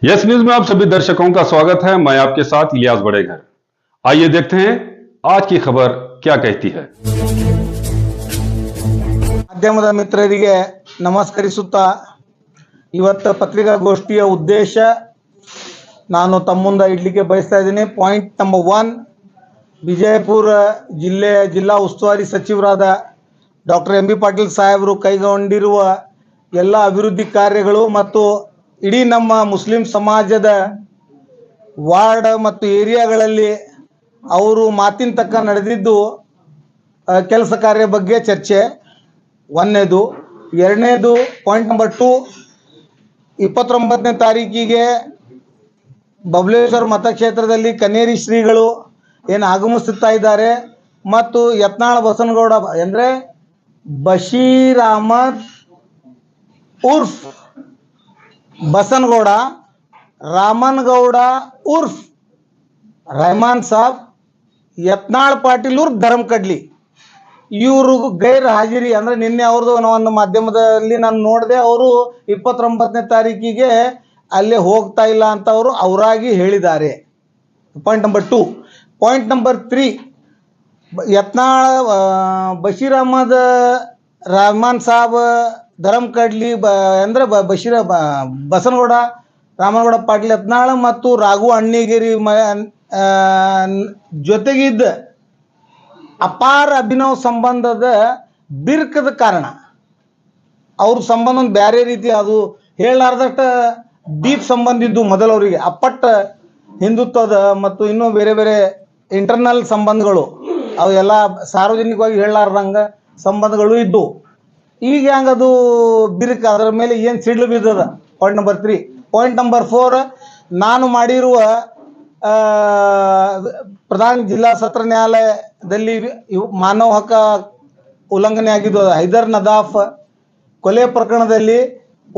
Yes news में आप सभी दर्शकों का स्वागत है। मैं आपके साथ इलियास बड़ेघर। आइए देखते हैं आज की खबर क्या कहती है। ಮಾಧ್ಯಮದ ಮಿತ್ರರಿಗೆ ನಮಸ್ಕರಿಸುತ್ತಾ ಇವತ್ತು ಪತ್ರಿಕಾಗೋಷ್ಠಿಯ ಉದ್ದೇಶ ನಾನು ತಮ್ಮ ಮುಂದೆ ಇಡ್ಲಿಕ್ಕೆ ಬಯಸ್ತಾ ಇದ್ದೀನಿ. ಪಾಯಿಂಟ್ ನಂಬರ್ 1, ವಿಜಯಪುರ ಜಿಲ್ಲಾ ಉಸ್ತುವಾರಿ ಸಚಿವರಾದ ಡಾಕ್ಟರ್ ಎಂ ಬಿ ಪಾಟೀಲ್ ಸಾಹೇಬರು ಕೈಗೊಂಡಿರುವ ಎಲ್ಲ ಅಭಿವೃದ್ಧಿ ಕಾರ್ಯಗಳು ಮತ್ತು ಇಡೀ ನಮ್ಮ ಮುಸ್ಲಿಂ ಸಮಾಜದ ವಾರ್ಡ್ ಮತ್ತು ಏರಿಯಾಗಳಲ್ಲಿ ಅವರು ಮಾತಿನ ತಕ್ಕ ನಡೆದಿದ್ದು ಕೆಲಸ ಕಾರ್ಯ ಬಗ್ಗೆ ಚರ್ಚೆ. ಒಂದನೇದು. ಎರಡನೇದು ಪಾಯಿಂಟ್ ನಂಬರ್ 2, 29ನೇ ತಾರೀಕಿಗೆ ಬಬಲೇಶ್ವರ ಮತಕ್ಷೇತ್ರದಲ್ಲಿ ಕನ್ನೇರಿ ಶ್ರೀಗಳು ಏನು ಆಗಮಿಸುತ್ತಾ ಇದ್ದಾರೆ ಮತ್ತು ಯತ್ನಾಳ ಬಸನಗೌಡ ಅಂದರೆ ಬಶೀರ್ ಅಹಮದ್ ಉರ್ಫ್ ಬಸನಗೌಡ, ರಾಮನಗೌಡ ಉರ್ಫ್ ರೆಹಮಾನ್ ಸಾಬ್, ಯತ್ನಾಳ್ ಪಾಟೀಲ್ ಉರ್ಫ್ ಧರ್ಮಕಡ್ಲಿ ಇವರು ಗೈರ್ ಹಾಜಿರಿ ಅಂದರೆ ನಿನ್ನೆ ಅವ್ರದ್ದು ಒಂದು ಮಾಧ್ಯಮದಲ್ಲಿ ನಾನು ನೋಡಿದೆ. ಅವರು 29ನೇ ತಾರೀಕಿಗೆ ಅಲ್ಲೇ ಹೋಗ್ತಾ ಇಲ್ಲ ಅಂತ ಅವರು ಅವರಾಗಿ ಹೇಳಿದ್ದಾರೆ. Point number 2. Point number 3, Yatnal Basheer Ahmad, Rehman Sab, Dharmakadli ಅಂದರೆ ಬಸನಗೌಡ, ರಾಮನಗೌಡ ಪಾಟೀಲ್ ಯತ್ನಾಳ್ ಮತ್ತು ರಾಘು ಅಣ್ಣಿಗೇರಿ ಜೊತೆಗಿದ್ದ ಅಪಾರ ಅಭಿನವ ಸಂಬಂಧದ ಬಿರ್ಕದ ಕಾರಣ ಅವ್ರ ಸಂಬಂಧ ಒಂದು ಬೇರೆ ರೀತಿ, ಅದು ಹೇಳಲಾರ್ದಷ್ಟ ಡೀಪ್ ಸಂಬಂಧ ಇದ್ದು ಮೊದಲವರಿಗೆ ಅಪ್ಪಟ್ಟ ಹಿಂದುತ್ವದ ಮತ್ತು ಇನ್ನೂ ಬೇರೆ ಬೇರೆ ಇಂಟರ್ನಲ್ ಸಂಬಂಧಗಳು ಅವೆಲ್ಲ ಸಾರ್ವಜನಿಕವಾಗಿ ಹೇಳಲಾರ್ದಂಗ ಸಂಬಂಧಗಳು ಇದ್ದು. ಈಗ ಹೆಂಗದು ಬಿರುಕು, ಅದರ ಮೇಲೆ ಏನು ಸಿಡ್ಲು ಬಿದ್ದದ. Point number 3. ಪಾಯಿಂಟ್ ನಂಬರ್ 4, ನಾನು ಮಾಡಿರುವ ಪ್ರಧಾನ ಜಿಲ್ಲಾ ಸತ್ರ ನ್ಯಾಯಾಲಯದಲ್ಲಿ ಮಾನವ ಹಕ್ಕ ಉಲ್ಲಂಘನೆ ಆಗಿದ್ದು ಹೈದರ್ ನದಾಫ್ ಕೊಲೆ ಪ್ರಕರಣದಲ್ಲಿ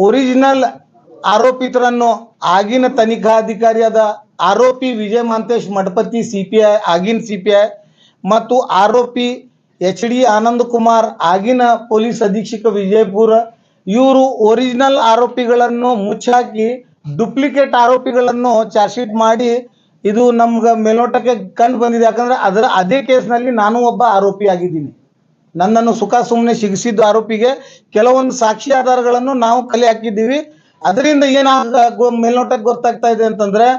ಒರಿಜಿನಲ್ ಆರೋಪಿತರನ್ನು ಆಗಿನ ತನಿಖಾಧಿಕಾರಿಯಾದ ಆರೋಪಿ ವಿಜಯ ಮಹಾಂತೇಶ್ ಮಠಪತಿ CPI ಆಗಿನ CPI ಮತ್ತು ಆರೋಪಿ HD ಆನಂದ್ ಕುಮಾರ್ ಆಗಿನ ಪೊಲೀಸ್ ಅಧೀಕ್ಷಕ ವಿಜಯಪುರ ಇವರು ಒರಿಜಿನಲ್ ಆರೋಪಿಗಳನ್ನು ಮುಚ್ಚಾಕಿ ಡುಪ್ಲಿಕೇಟ್ ಆರೋಪಿಗಳನ್ನು ಚಾರ್ಜ್ ಶೀಟ್ ಮಾಡಿ ಇದು ನಮ್ಗೆ ಮೇಲ್ನೋಟಕ್ಕೆ ಕಂಡು ಬಂದಿದೆ. ಯಾಕಂದ್ರೆ ಅದೇ ಕೇಸ್ನಲ್ಲಿ ನಾನು ಒಬ್ಬ ಆರೋಪಿ ಆಗಿದ್ದೀನಿ. ನನ್ನನ್ನು ಸುಖ ಸುಮ್ಮನೆ ಸಿಗಿಸಿದ್ದು ಆರೋಪಿಗೆ ಕೆಲವೊಂದು ಸಾಕ್ಷಿ ಆಧಾರಗಳನ್ನು ನಾವು ಕಲೆ ಹಾಕಿದ್ದೀವಿ. ಅದರಿಂದ ಮೇಲ್ನೋಟಕ್ಕೆ ಗೊತ್ತಾಗ್ತಾ ಇದೆ ಅಂತಂದ್ರೆ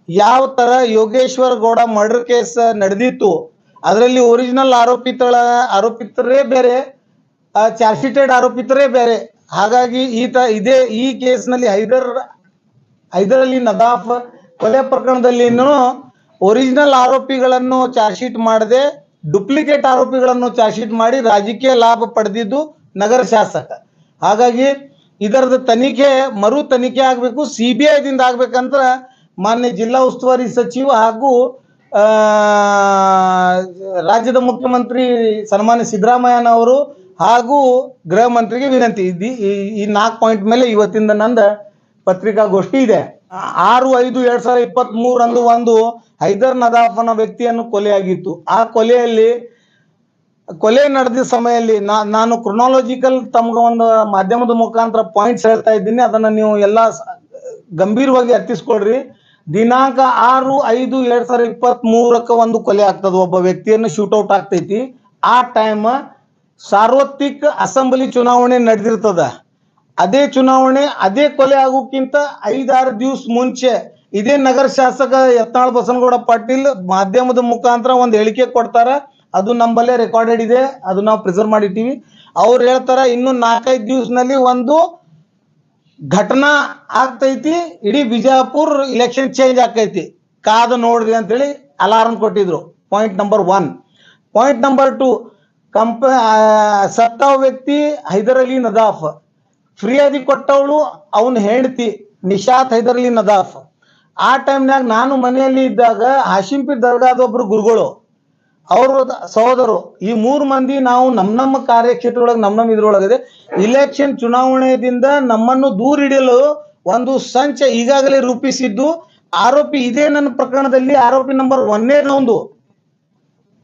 ಯಾವ ತರ ಯೋಗೇಶ್ವರ ಗೌಡ ಮರ್ಡರ್ ಕೇಸ್ ನಡೆದಿತ್ತು, ಅದರಲ್ಲಿ ಒರಿಜಿನಲ್ ಆರೋಪಿತರೇ ಬೇರೆ, ಚಾರ್ಜ್ ಶೀಟೆಡ್ ಆರೋಪಿತರೇ ಬೇರೆ. ಹಾಗಾಗಿ ಈ ಕೇಸ್ನಲ್ಲಿ ಹೈದರ್ ಅಲಿ ನದಾಫ್ ಕೊಲೆ ಪ್ರಕರಣದಲ್ಲಿ ಒರಿಜಿನಲ್ ಆರೋಪಿಗಳನ್ನು ಚಾರ್ಜ್ ಶೀಟ್ ಮಾಡದೆ ಡುಪ್ಲಿಕೇಟ್ ಆರೋಪಿಗಳನ್ನು ಚಾರ್ಜ್ ಶೀಟ್ ಮಾಡಿ ರಾಜಕೀಯ ಲಾಭ ಪಡೆದಿದ್ದು ನಗರ ಶಾಸಕ. ಹಾಗಾಗಿ ಇದರದ ಮರು ತನಿಖೆ ಆಗಬೇಕು, CBI ದಿಂದ ಆಗ್ಬೇಕಂತ ಮಾನ್ಯ ಜಿಲ್ಲಾ ಉಸ್ತುವಾರಿ ಸಚಿವ ಹಾಗೂ ರಾಜ್ಯದ ಮುಖ್ಯಮಂತ್ರಿ ಸನ್ಮಾನ್ಯ ಸಿದ್ದರಾಮಯ್ಯನವರು ಹಾಗೂ ಗೃಹ ಮಂತ್ರಿಗೆ ವಿನಂತಿ. ಈ 4 ಪಾಯಿಂಟ್ ಮೇಲೆ ಇವತ್ತಿಂದ ನಂದ ಪತ್ರಿಕಾಗೋಷ್ಠಿ ಇದೆ. 6/5/2023 ರಂದು ಒಂದು ಹೈದರ್ ನದಾಫನ ವ್ಯಕ್ತಿಯನ್ನು ಕೊಲೆಯಾಗಿತ್ತು. ಆ ಕೊಲೆ ನಡೆದ ಸಮಯದಲ್ಲಿ ನಾನು ಕ್ರೊನಾಲಜಿಕಲ್ ತಮ್ಗೆ ಒಂದು ಮಾಧ್ಯಮದ ಮುಖಾಂತರ ಪಾಯಿಂಟ್ಸ್ ಹೇಳ್ತಾ ಇದ್ದೀನಿ, ಅದನ್ನ ನೀವು ಎಲ್ಲ ಗಂಭೀರವಾಗಿ ಅರ್ಥಿಸ್ಕೊಳ್ರಿ. ದಿನಾಂಕ 6/5/2023 ಒಂದು ಕೊಲೆ ಆಗ್ತದೆ, ಒಬ್ಬ ವ್ಯಕ್ತಿಯನ್ನು ಶೂಟೌಟ್ ಆಗ್ತೈತಿ. ಆ ಟೈಮ್ ಸಾರ್ವತ್ರಿಕ ಅಸೆಂಬ್ಲಿ ಚುನಾವಣೆ ನಡೆದಿರ್ತದ. ಅದೇ ಕೊಲೆ ಆಗೋಕ್ಕಿಂತ 5-6 ದಿವಸ ಮುಂಚೆ ಇದೇ ನಗರ ಶಾಸಕ ಯತ್ನಾಳ್ ಬಸನಗೌಡ ಪಾಟೀಲ್ ಮಾಧ್ಯಮದ ಮುಖಾಂತರ ಒಂದು ಹೇಳಿಕೆ ಕೊಡ್ತಾರ. ಅದು ನಮ್ಮಲ್ಲೇ ರೆಕಾರ್ಡೆಡ್ ಇದೆ, ಅದು ನಾವು ಪ್ರಿಸರ್ವ್ ಮಾಡಿಟ್ಟಿವಿ. ಅವ್ರು ಹೇಳ್ತಾರ ಇನ್ನು 4-5 ದಿವಸನಲ್ಲಿ ಒಂದು ಘಟನಾ ಆಗ್ತೈತಿ, ಇಡೀ ಬಿಜಾಪುರ್ ಇಲೆಕ್ಷನ್ ಚೇಂಜ್ ಆಗ್ತೈತಿ, ಕಾದು ನೋಡ್ರಿ ಅಂತೇಳಿ ಅಲಾರ್ಮ್ ಕೊಟ್ಟಿದ್ರು. Point number 1. ಪಾಯಿಂಟ್ ನಂಬರ್ 2, ಸತ್ತ ವ್ಯಕ್ತಿ ಹೈದರ್ ಅಲಿ ನದಾಫ್, ಫಿರ್ಯಾದಿ ಕೊಟ್ಟವಳು ಅವನ ಹೆಂಡತಿ ನಿಶಾತ್ ಹೈದರ್ ಅಲಿ ನದಾಫ್. ಆ ಟೈಮ್ನಾಗ ನಾನು ಮನೆಯಲ್ಲಿ ಇದ್ದಾಗ ಹಾಶಿಂಪಿ ದರ್ಗಾದ ಒಬ್ರು ಗುರುಗಳು, ಅವರು ಸಹೋದರು, ಈ 3 ಮಂದಿ ನಾವು ನಮ್ಮ ಕಾರ್ಯಕ್ಷೇತ್ರದೊಳಗೆ ನಮ್ಮ ಇದ್ರೊಳಗಿದೆ ಇಲೆಕ್ಷನ್ ಚುನಾವಣೆಯಿಂದ ನಮ್ಮನ್ನು ದೂರ ಹಿಡಿಯಲು ಒಂದು ಸಂಚ ಈಗಾಗಲೇ ರೂಪಿಸಿದ್ದು. ಆರೋಪಿ ಇದೇ ನನ್ನ ಪ್ರಕರಣದಲ್ಲಿ ಆರೋಪಿ ನಂಬರ್ 1ನೇ ರೌಂಡು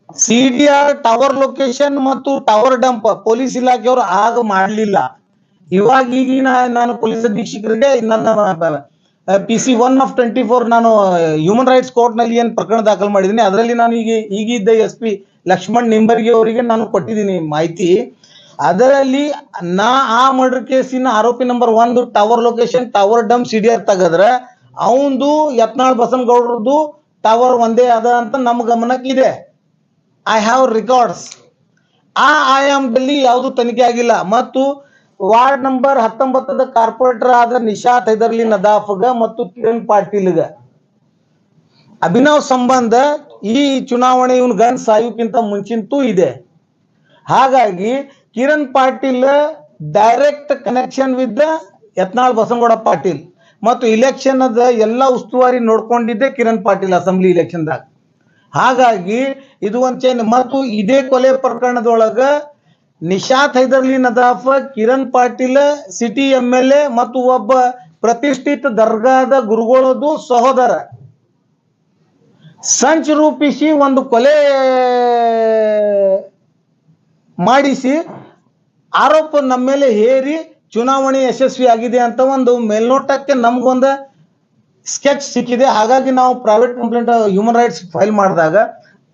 CDR ಟವರ್ ಲೊಕೇಶನ್ ಮತ್ತು ಟವರ್ ಡಂಪ್ ಪೊಲೀಸ್ ಇಲಾಖೆಯವರು ಆಗ ಮಾಡಲಿಲ್ಲ. ಇವಾಗ ಈಗಿನ ನಾನು ಪೊಲೀಸ್ ಅಧೀಕ್ಷಕರಿಗೆ ನನ್ನ PC 1/24 ನಾನು ಹ್ಯೂಮನ್ ರೈಟ್ಸ್ ಕೋರ್ಟ್ನಲ್ಲಿ ಏನು ಪ್ರಕರಣ ದಾಖಲು ಮಾಡಿದ್ದೀನಿ ಅದರಲ್ಲಿ ನಾನು ಈಗಿದ್ದ SP ಲಕ್ಷ್ಮಣ್ ನಿಂಬರ್ಗಿ ಅವರಿಗೆ ನಾನು ಕೊಟ್ಟಿದ್ದೀನಿ ಮಾಹಿತಿ. ಅದರಲ್ಲಿ ಆ ಮರ್ಡರ್ ಕೇಸಿನ ಆರೋಪಿ number 1 tower location tower dump CDR ತೆಗೆದ್ರೆ ಅವಂದು ಯತ್ನಾಳ್ ಬಸನಗೌಡ್ರದ್ದು ಟವರ್ ಒಂದೇ ಅದ ಅಂತ ನಮ್ಮ ಗಮನಕ್ಕಿದೆ. I have records. ಆ ಆಯಾಮದಲ್ಲಿ ಯಾವುದು ತನಿಖೆ ಆಗಿಲ್ಲ. ಮತ್ತು ವಾರ್ಡ್ ನಂಬರ್ 19 ಕಾರ್ಪೊರೇಟರ್ ಆದ ನಿಶಾತ್ ಹೈದರ್ಲಿ ನದಾಫ್ಗ ಮತ್ತು ಕಿರಣ್ ಪಾಟೀಲ್ಗ ಅಭಿನವ್ ಸಂಬಂಧ ಈ ಚುನಾವಣೆ ಇವನ್ ಗನ್ ಸಾಯುಕ್ಕಿಂತ ಮುಂಚಿಂತೂ ಇದೆ. ಹಾಗಾಗಿ Kiran Patil direct connection with Yatnal Basanagouda Patil ಮತ್ತು ಇಲೆಕ್ಷನ್ ಅದ ಎಲ್ಲ ಉಸ್ತುವಾರಿ ನೋಡ್ಕೊಂಡಿದ್ದೆ ಕಿರಣ್ ಪಾಟೀಲ್ ಅಸೆಂಬ್ಲಿ ಇಲೆಕ್ಷನ್ದಾಗ. ಹಾಗಾಗಿ ಇದು ಒಂದು ಚೈನ್. ಮತ್ತು ಇದೇ ಕೊಲೆ ಪ್ರಕರಣದೊಳಗ ನಿಶಾತ್ ಹೈದರ್ಲಿ ನದಾಫ್ ಕಿರಣ್ ಪಾಟೀಲ್ ಸಿಟಿ MLA ಮತ್ತು ಒಬ್ಬ ಪ್ರತಿಷ್ಠಿತ ದರ್ಗಾದ ಗುರುಗಳದು ಸಹೋದರ ಸಂಚ್ ರೂಪಿಸಿ ಒಂದು ಕೊಲೆ ಮಾಡಿಸಿ ಆರೋಪ ನಮ್ಮ ಮೇಲೆ ಹೇರಿ ಚುನಾವಣೆ ಯಶಸ್ವಿ ಆಗಿದೆ ಅಂತ ಒಂದು ಮೇಲ್ನೋಟಕ್ಕೆ ನಮ್ಗೊಂದು ಸ್ಕೆಚ್ ಸಿಕ್ಕಿದೆ. ಹಾಗಾಗಿ ನಾವು private complaint human rights file ಮಾಡಿದಾಗ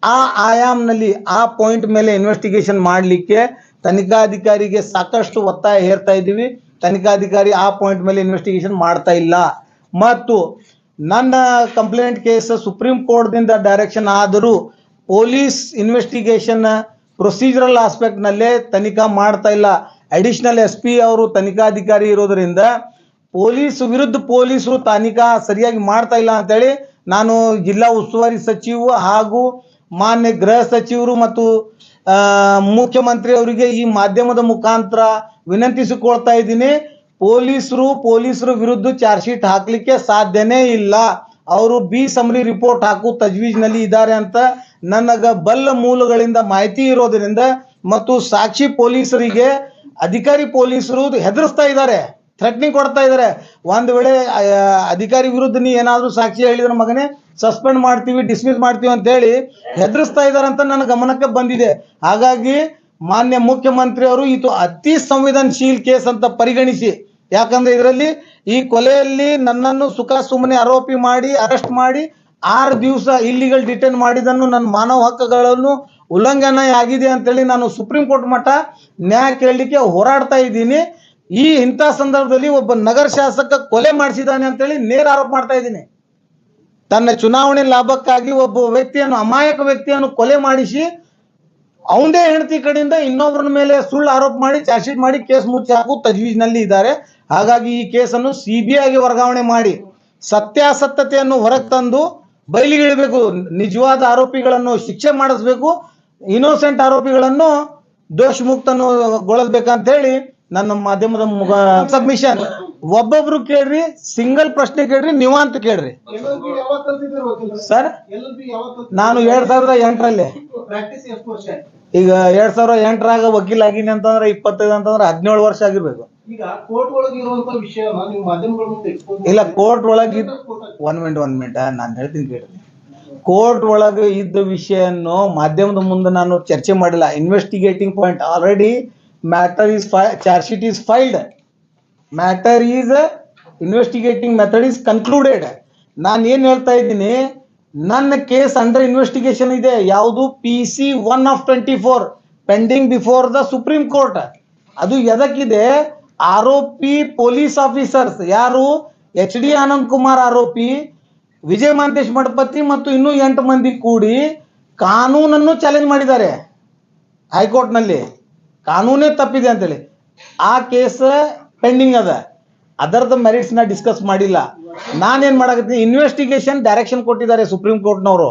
ಆ ಆಯಾಮ್ನಲ್ಲಿ ಆ ಪಾಯಿಂಟ್ ಮೇಲೆ ಇನ್ವೆಸ್ಟಿಗೇಷನ್ ಮಾಡಲಿಕ್ಕೆ ತನಿಖಾಧಿಕಾರಿಗೆ ಸಾಕಷ್ಟು ಒತ್ತಾಯ ಹೇರ್ತಾ ಇದ್ದೀವಿ. ತನಿಖಾಧಿಕಾರಿ ಆ ಪಾಯಿಂಟ್ ಮೇಲೆ ಇನ್ವೆಸ್ಟಿಗೇಷನ್ ಮಾಡ್ತಾ ಇಲ್ಲ. ಮತ್ತು ನನ್ನ ಕಂಪ್ಲೇಂಟ್ ಕೇಸ್ ಸುಪ್ರೀಂ ಕೋರ್ಟ್ದಿಂದ ಡೈರೆಕ್ಷನ್ ಆದರೂ ಪೊಲೀಸ್ ಇನ್ವೆಸ್ಟಿಗೇಷನ್ ಪ್ರೊಸೀಜರಲ್ ಆಸ್ಪೆಕ್ಟ್ನಲ್ಲೇ ತನಿಖಾ ಮಾಡ್ತಾ ಇಲ್ಲ. ಅಡಿಷನಲ್ SP ಅವರು ತನಿಖಾಧಿಕಾರಿ ಇರೋದರಿಂದ ಪೊಲೀಸ್ ವಿರುದ್ಧ ಪೊಲೀಸರು ತನಿಖಾ ಸರಿಯಾಗಿ ಮಾಡ್ತಾ ಇಲ್ಲ ಅಂತೇಳಿ ನಾನು ಜಿಲ್ಲಾ ಉಸ್ತುವಾರಿ ಸಚಿವ ಹಾಗೂ ಮಾನ್ಯ ಗೃಹ ಸಚಿವರು ಮತ್ತು ಮುಖ್ಯಮಂತ್ರಿ ಅವರಿಗೆ ಈ ಮಾಧ್ಯಮದ ಮುಖಾಂತರ ವಿನಂತಿಸಿಕೊಳ್ತಾ ಇದ್ದೀನಿ. ಪೊಲೀಸರು ವಿರುದ್ಧ ಚಾರ್ಜ್ ಶೀಟ್ ಹಾಕ್ಲಿಕ್ಕೆ ಸಾಧ್ಯನೇ ಇಲ್ಲ. ಅವರು ಬಿ ಸಮರಿ ರಿಪೋರ್ಟ್ ಹಾಕು ತಜ್ವೀಜ್ನಲ್ಲಿ ಇದ್ದಾರೆ ಅಂತ ನನಗ ಬಲ್ಲ ಮೂಲಗಳಿಂದ ಮಾಹಿತಿ ಇರೋದ್ರಿಂದ ಮತ್ತು ಸಾಕ್ಷಿ ಪೊಲೀಸರಿಗೆ ಅಧಿಕಾರಿ ಪೊಲೀಸರು ಹೆದರಿಸ್ತಾ ಇದ್ದಾರೆ, ಥ್ರೆಟ್ನಿಂಗ್ ಕೊಡ್ತಾ ಇದ್ದಾರೆ. ಒಂದು ವೇಳೆ ಅಧಿಕಾರಿ ವಿರುದ್ಧ ನೀ ಏನಾದರೂ ಸಾಕ್ಷಿ ಹೇಳಿದ್ರೆ ಮಗನೇ ಸಸ್ಪೆಂಡ್ ಮಾಡ್ತೀವಿ, ಡಿಸ್ಮಿಸ್ ಮಾಡ್ತೀವಿ ಅಂತ ಹೇಳಿ ಹೆದರಿಸ್ತಾ ಇದ್ದಾರೆ ಅಂತ ನನ್ನ ಗಮನಕ್ಕೆ ಬಂದಿದೆ. ಹಾಗಾಗಿ ಮಾನ್ಯ ಮುಖ್ಯಮಂತ್ರಿ ಅವರು ಇದು ಅತಿ ಸಂವೇದನಶೀಲ ಕೇಸ್ ಅಂತ ಪರಿಗಣಿಸಿ, ಯಾಕಂದ್ರೆ ಇದರಲ್ಲಿ ಈ ಕೊಲೆಯಲ್ಲಿ ನನ್ನನ್ನು ಸುಖ ಸುಮ್ಮನೆ ಆರೋಪಿ ಮಾಡಿ ಅರೆಸ್ಟ್ ಮಾಡಿ 6 ದಿವಸ ಇಲ್ಲಿಗಲ್ ಡಿಟೈನ್ ಮಾಡಿದನ್ನು ನನ್ನ ಮಾನವ ಹಕ್ಕುಗಳನ್ನು ಉಲ್ಲಂಘನೆ ಆಗಿದೆ ಅಂತೇಳಿ ನಾನು ಸುಪ್ರೀಂ ಕೋರ್ಟ್ ಮಟ್ಟ ನ್ಯಾಯ ಕೇಳಲಿಕ್ಕೆ ಹೋರಾಡ್ತಾ ಇದ್ದೀನಿ. ಇಂಥ ಸಂದರ್ಭದಲ್ಲಿ ಒಬ್ಬ ನಗರ ಶಾಸಕ ಕೊಲೆ ಮಾಡಿಸಿದ್ದಾನೆ ಅಂತೇಳಿ ನೇರ ಆರೋಪ ಮಾಡ್ತಾ ಇದ್ದೀನಿ. ತನ್ನ ಚುನಾವಣೆ ಲಾಭಕ್ಕಾಗಿ ಒಬ್ಬ ವ್ಯಕ್ತಿಯನ್ನು, ಅಮಾಯಕ ವ್ಯಕ್ತಿಯನ್ನು ಕೊಲೆ ಮಾಡಿಸಿ ಅವನದೇ ಹೆಂಡತಿ ಕಡೆಯಿಂದ ಇನ್ನೊಬ್ಬರ ಮೇಲೆ ಸುಳ್ಳು ಆರೋಪ ಮಾಡಿ ಚಾರ್ಜ್ ಶೀಟ್ ಮಾಡಿ ಕೇಸ್ ಮುಚ್ಚಿ ಹಾಕು ತಜ್ವೀಜ್ನಲ್ಲಿ ಇದ್ದಾರೆ. ಹಾಗಾಗಿ ಈ ಕೇಸನ್ನು CBIಗೆ ವರ್ಗಾವಣೆ ಮಾಡಿ ಸತ್ಯಾಸತ್ಯತೆಯನ್ನು ಹೊರಗೆ ತಂದು ಬಯಲಿಗಿಳಬೇಕು. ನಿಜವಾದ ಆರೋಪಿಗಳನ್ನು ಶಿಕ್ಷೆ ಮಾಡಿಸ್ಬೇಕು, ಇನ್ನೋಸೆಂಟ್ ಆರೋಪಿಗಳನ್ನು ದೋಷಮುಕ್ತಗೊಳಿಸ್ಬೇಕಂತ ಹೇಳಿ ನನ್ನ ಮಾಧ್ಯಮದ ಸಬ್ಮಿಷನ್. ಒಬ್ಬೊಬ್ರು ಕೇಳ್ರಿ, ಸಿಂಗಲ್ ಪ್ರಶ್ನೆ ಕೇಳ್ರಿ, ನೀವು ಅಂತ ಕೇಳ್ರಿ. ಸರ್ ನಾನು 2008ರಲ್ಲಿ ಈಗ 2008ರಾಗ ವಕೀಲ ಆಗೀನಿ ಅಂತಂದ್ರೆ 25 ಅಂತಂದ್ರೆ 17 ವರ್ಷ ಆಗಿರ್ಬೇಕು. ಈಗ ಕೋರ್ಟ್ ಒಳಗೆ ಇರುವಂತ ವಿಷಯ ನೀವು ಮಾಧ್ಯಮಗಳ ಮುಂದೆ ಇಲ್ಲ, ಕೋರ್ಟ್ ಒಳಗೆ ಒನ್ ಮಿನಿಟ್ ನಾನು ಹೇಳ್ತೀನಿ ಕೇಳ್ರಿ. ಕೋರ್ಟ್ ಒಳಗೆ ಇದ್ದ ವಿಷಯನ್ನು ಮಾಧ್ಯಮದ ಮುಂದೆ ನಾನು ಚರ್ಚೆ ಮಾಡಿಲ್ಲ. Investigating point already matter is charge sheet is filed, matter is investigating method is concluded. ನಾನು ಏನು ಹೇಳ್ತಾ ಇದ್ದೀನಿ, ನನ್ನ ಕೇಸ್ ಅಂಡರ್ ಇನ್ವೆಸ್ಟಿಗೇಷನ್ ಇದೆ. ಯಾವುದು PC 1/24 pending before the supreme court. ಅದು ಎದಕ್ಕಿದೆ? ಆರೋಪಿ ಪೊಲೀಸ್ ಆಫೀಸರ್ಸ್ ಯಾರು HD ಆನಂದ್ ಕುಮಾರ್ ಆರೋಪಿ, ವಿಜಯ ಮಾಂತೇಶ್ ಮಠಪತಿ ಮತ್ತು ಇನ್ನೂ 8 ಮಂದಿ ಕೂಡಿ ಕಾನೂನನ್ನು ಚಾಲೆಂಜ್ ಮಾಡಿದ್ದಾರೆ ಹೈಕೋರ್ಟ್ನಲ್ಲಿ. ಕಾನೂನೇ ತಪ್ಪಿದೆ ಅಂತೇಳಿ ಆ ಕೇಸ್ ಪೆಂಡಿಂಗ್ ಅದ. ಅದರದ ಮೆರಿಟ್ಸ್ನ ಡಿಸ್ಕಸ್ ಮಾಡಿಲ್ಲ. ನಾನೇನು ಮಾಡಕತ್ತೀನಿ, ಇನ್ವೆಸ್ಟಿಗೇಷನ್ ಡೈರೆಕ್ಷನ್ ಕೊಟ್ಟಿದ್ದಾರೆ ಸುಪ್ರೀಂ ಕೋರ್ಟ್ನವರು.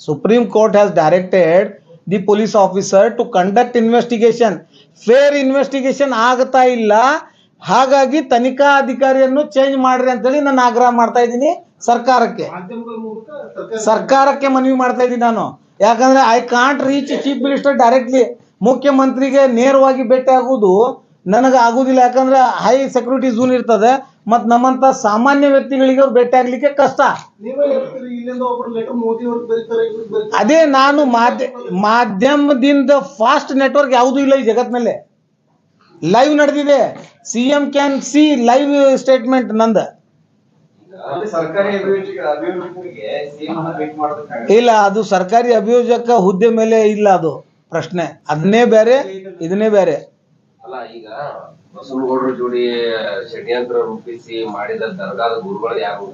Supreme court has directed the police officer to conduct investigation. Fair investigation ಆಗ್ತಾ ಇಲ್ಲ. ಹಾಗಾಗಿ ತನಿಖಾ ಅಧಿಕಾರಿಯನ್ನು ಚೇಂಜ್ ಮಾಡ್ರಿ ಅಂತೇಳಿ ನಾನು ಆಗ್ರಹ ಮಾಡ್ತಾ ಇದ್ದೀನಿ ಸರ್ಕಾರಕ್ಕೆ ಮನವಿ ಮಾಡ್ತಾ ಇದ್ದೀನಿ ನಾನು. ಯಾಕಂದ್ರೆ I can't reach chief minister directly. ಮುಖ್ಯಮಂತ್ರಿಗೆ ನೇರವಾಗಿ ಭೇಟಿ ಆಗುವುದು ನನಗೆ ಆಗುದಿಲ್ಲ. ಯಾಕಂದ್ರೆ ಹೈ ಸೆಕ್ಯೂರಿಟಿ ಝೋನ್ ಇರ್ತದೆ ಮತ್ತು ನಮ್ಮಂತ ಸಾಮಾನ್ಯ ವ್ಯಕ್ತಿಗಳಿಗೆ ಅವ್ರು ಭೇಟಿ ಆಗ್ಲಿಕ್ಕೆ ಕಷ್ಟ. ಅದೇ ನಾನು ಮಾಧ್ಯಮದಿಂದ ಫಾಸ್ಟ್ ನೆಟ್ವರ್ಕ್ ಯಾವುದೂ ಇಲ್ಲ ಈ ಜಗತ್ತಿನಲ್ಲಿ. ಲೈವ್ ನಡೆದಿದೆ. CM can see live statement ನಂದ. ಸರ್ಕಾರಿ ಅಭಿವೃದ್ಧಿಗೆ ಸಿಎಂ ಭೇಟಿ ಮಾಡೋದಕ್ಕಾಗಲ್ಲ. ಇಲ್ಲ, ಅದು ಸರ್ಕಾರಿ ಅಭಿಯೋಜಕ ಹುದ್ದೆ ಮೇಲೆ ಇಲ್ಲ ಅದು ಪ್ರಶ್ನೆ. ಅದನ್ನೇ ಬೇರೆ, ಇದನ್ನೇ ಬೇರೆ. ಅಲ್ಲ, ಈಗ ಬಸವನಗೌಡರ ಜೋಡಿ ಷಡ್ಯಂತ್ರ ರೂಪಿಸಿ ಮಾಡಿದ ದರ್ಗಾದ ಗುರುಗಳು ಯಾರು?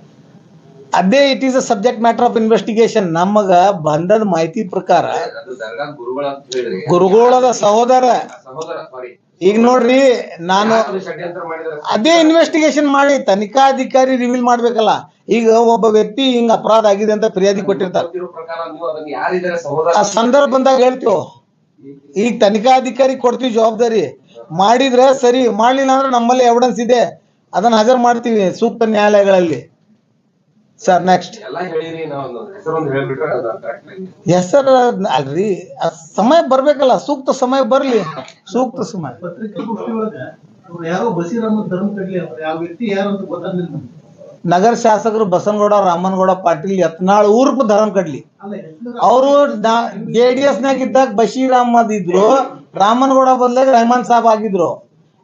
ಅದೇ it is a subject matter of investigation. ನಮಗ ಬಂದದ ಮಾಹಿತಿ ಪ್ರಕಾರ ಅದು ದರ್ಗಾದ ಗುರುಗಳು ಅಂತ ಹೇಳಿದ್ರಿ. ಗುರುಗಳದ ಸಹೋದರ ಸಾರಿ, ಈಗ ನೋಡ್ರಿ, ನಾನು ಷಡ್ಯಂತ್ರ ಮಾಡಿದ ಅದೇ ಇನ್ವೆಸ್ಟಿಗೇಷನ್ ಮಾಡಿ ತನಿಖಾಧಿಕಾರಿ ರಿವೀಲ್ ಮಾಡ್ಬೇಕಲ್ಲ. ಈಗ ಒಬ್ಬ ವ್ಯಕ್ತಿ ಹಿಂಗ ಅಪರಾಧ ಆಗಿದೆ ಅಂತ ಫಿರ್ಯಾದಿ ಕೊಟ್ಟಿರ್ತಾರೆ, ಗೊತ್ತಿರೋ ಪ್ರಕಾರ ನೀವು ಅದನ್ನ ಯಾರಿದ್ದಾರೆ ಸಹೋದರ ಆ ಸಂದರ್ಭ ಬಂದಾಗ ಹೇಳ್ತೀವಿ. ಈಗ ತನಿಖಾಧಿಕಾರಿ ಕೊಡ್ತೀವಿ ಜವಾಬ್ದಾರಿ. ಮಾಡಿದ್ರೆ ಸರಿ, ಮಾಡ್ಲಿಲ್ಲ ಅಂದ್ರೆ ನಮ್ಮಲ್ಲಿ ಎವಿಡೆನ್ಸ್ ಇದೆ, ಅದನ್ನ ಹಾಜರು ಮಾಡ್ತೀವಿ ಸೂಕ್ತ ನ್ಯಾಯಾಲಯಗಳಲ್ಲಿ. ಸರ್ ನೆಕ್ಸ್ಟ್ ಎಲ್ಲ ಹೇಳಿರಿ, ನಾವು ಹೆಸರೊಂದು ಹೇಳ್ಬಿಟ್ರೆ ಅದು correct ಆಗಿ. ಹೆಸರು ಅಲ್ರಿ, ಆ ಸಮಯ ಬರ್ಬೇಕಲ್ಲ, ಸೂಕ್ತ ಸಮಯ ಬರ್ಲಿ, ಸೂಕ್ತ ಸಮಯ. ಪತ್ರಿಕಾಗೋಷ್ಠಿ ಒಳಗ ಅವ್ರು ಯಾರೋ ಬಸೀರಾಮ ಧರ್ಮ ಕಡ್ಲಿ ಅವ್ರು ಯಾವ ವ್ಯಕ್ತಿ ಯಾರು ಅಂತ ಗೊತ್ತಾಗ್ಲಿಲ್ಲ ನಮ್ಗೆ. ನಗರ ಶಾಸಕರು ಬಸನಗೌಡ ರಾಮನಗೌಡ ಪಾಟೀಲ್ ಯತ್ನಾಳ್ ಊರ್ಪ ಧರ್ಮ ಕಡ್ಲಿ. ಅಲ್ಲ, ಹೆಸರು ಅವರು JDS ನಾಗ ಇದ್ದಾಗ ಬಶೀರ್ ಅಹಮದ್ ಇದ್ರು, ರಾಮನಗೌಡ ಬದಲಾಗಿ ರೆಹಮಾನ್ ಸಾಬ್ ಆಗಿದ್ರು.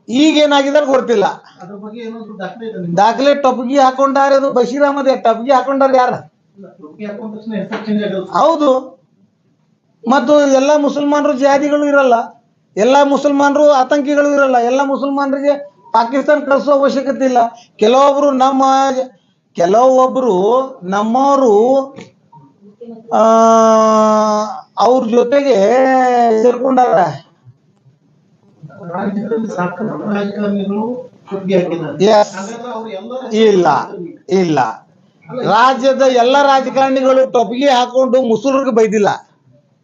ಈಗ ಏನಾಗಿದ್ದಾರೆ ಗೊತ್ತಿಲ್ಲ. ಅದ್ರ ಬಗ್ಗೆ ಏನಾದ್ರು ದಾಖಲೆ ಇದೆ ನಿಮ್ಗೆ? ದಾಖಲೆ ಟೊಪ್ಗಿ ಹಾಕೊಂಡಾರ, ಅದು ಬಶೀರ್ ಅಹಮದ್ ಟೊಪ್ಗಿ ಹಾಕೊಂಡಾರ ಯಾರ? ಇಲ್ಲ, ಟೋಪಿ ಹಾಕೊಂಡ ತಕ್ಷಣ ಹೆಸರು ಚೇಂಜ್ ಆಗೋದು. ಹೌದು. ಮತ್ತು ಎಲ್ಲ ಮುಸಲ್ಮಾನರು ಜಿಹಾದಿಗಳು ಇರಲ್ಲ, ಎಲ್ಲ ಮುಸಲ್ಮಾನರು ಆತಂಕಿಗಳು ಇರಲ್ಲ, ಎಲ್ಲ ಮುಸಲ್ಮಾನರಿಗೆ ಪಾಕಿಸ್ತಾನ ಕಳಿಸೋ ಅವಶ್ಯಕತೆ ಇಲ್ಲ. ಕೆಲವೊಬ್ರು ನಮ್ಮವರು ಅವ್ರ ಜೊತೆಗೆ ಸೇರ್ಕೊಂಡಾರ. ರಾಜ್ಯದಲ್ಲಿ ಸಾಕಷ್ಟು ರಾಜಕಾರಣಿಗಳು ಟೋಪಿ ಹಾಕಿದ್ದಾರೆ. Yes. ಹಾಗಾದ್ರೆ ಅವ್ರು ಎಲ್ಲರೂ ಇಲ್ಲ ಇಲ್ಲ, ರಾಜ್ಯದ ಎಲ್ಲ ರಾಜಕಾರಣಿಗಳು ಟೊಪ್ಪಿಗೆ ಹಾಕೊಂಡು ಮುಸುಲ್ರಿಗೆ ಬೈದಿಲ್ಲ.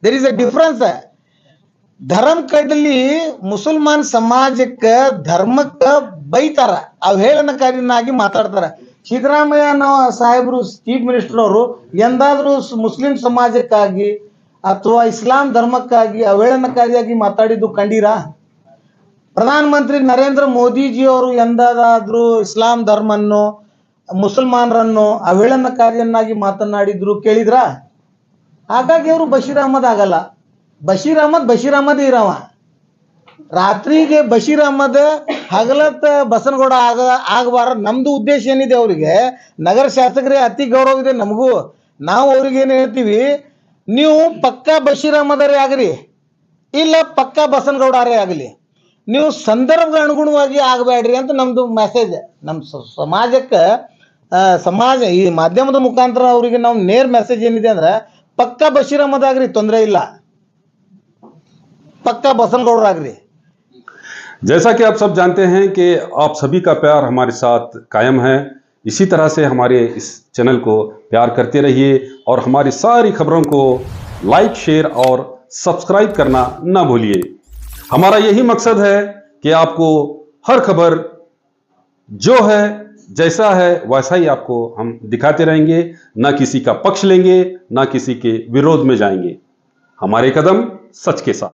There is a difference. Dharmakadli ಮುಸಲ್ಮಾನ್ ಸಮಾಜಕ್ಕೆ ಧರ್ಮಕ್ಕೆ ಬೈತಾರ, ಅವಹೇಳನಕಾರಿನಾಗಿ ಮಾತಾಡ್ತಾರ. ಸಿದ್ದರಾಮಯ್ಯ ಸಾಹೇಬರು ಚೀಫ್ ಮಿನಿಸ್ಟರ್ ಅವರು ಎಂದಾದ್ರೂ ಮುಸ್ಲಿಂ ಸಮಾಜಕ್ಕಾಗಿ ಅಥವಾ ಇಸ್ಲಾಂ ಧರ್ಮಕ್ಕಾಗಿ ಅವಹೇಳನಕಾರಿಯಾಗಿ ಮಾತಾಡಿದ್ದು ಕಂಡೀರಾ? ಪ್ರಧಾನಮಂತ್ರಿ ನರೇಂದ್ರ ಮೋದಿಜಿಯವರು ಎಂದಾದ್ರೂ ಇಸ್ಲಾಂ ಧರ್ಮನ್ನು ಮುಸಲ್ಮಾನರನ್ನು ಅವಹೇಳನಕಾರಿಯನ್ನಾಗಿ ಮಾತನಾಡಿದ್ರು ಕೇಳಿದ್ರ? ಹಾಗಾಗಿ ಅವರು ಬಶೀರ್ ಅಹಮದ್ ಆಗಲ್ಲ. ಬಶೀರ್ ಅಹಮದ್ ಇರವ. ರಾತ್ರಿಗೆ ಬಶೀರ್ ಅಹಮದ್, ಹಗಲತ್ತ ಬಸನಗೌಡ ಆಗಬಾರ. ನಮ್ದು ಉದ್ದೇಶ ಏನಿದೆ, ಅವರಿಗೆ ನಗರ ಶಾಸಕರೇ ಅತಿ ಗೌರವ ಇದೆ ನಮಗೂ. ನಾವು ಅವ್ರಿಗೆ ಏನು ಹೇಳ್ತೀವಿ, ನೀವು ಪಕ್ಕಾ ಬಶೀರ್ ಅಹಮದರೇ ಆಗಲಿ, ಇಲ್ಲ ಪಕ್ಕಾ ಬಸನಗೌಡರೇ ಆಗಲಿ, ನೀವು ಸಂದರ್ಭದ ಅನುಗುಣವಾಗಿ ಆಗಬೇಡ್ರಿ ಅಂತ ನಮ್ದು ಮೆಸೇಜ್. ನಮ್ಮ ಸಮಾಜಕ್ಕೆ ಸಮಾಜ ಈ ಮಾಧ್ಯಮದ ಮುಖಾಂತರ ಅವರಿಗೆ ನಾವು ನೇರ್ ಮೆಸೇಜ್ ಏನಿದೆ ಅಂದ್ರೆ, ಪಕ್ಕಾ ಬಶೀರ್ ಅಹಮದ್ ಆಗ್ರಿ, ತೊಂದರೆ ಇಲ್ಲ, पक्का बसनगौड़ रागरी। जैसा कि आप सब जानते हैं कि आप सभी का प्यार हमारे साथ कायम है, इसी तरह से हमारे इस चैनल को प्यार करते रहिए और हमारी सारी खबरों को लाइक, शेयर और सब्सक्राइब करना ना भूलिए। हमारा यही मकसद है कि आपको हर खबर जो है जैसा है वैसा ही आपको हम दिखाते रहेंगे, ना किसी का पक्ष लेंगे, ना किसी के विरोध में जाएंगे। हमारे कदम सच के साथ।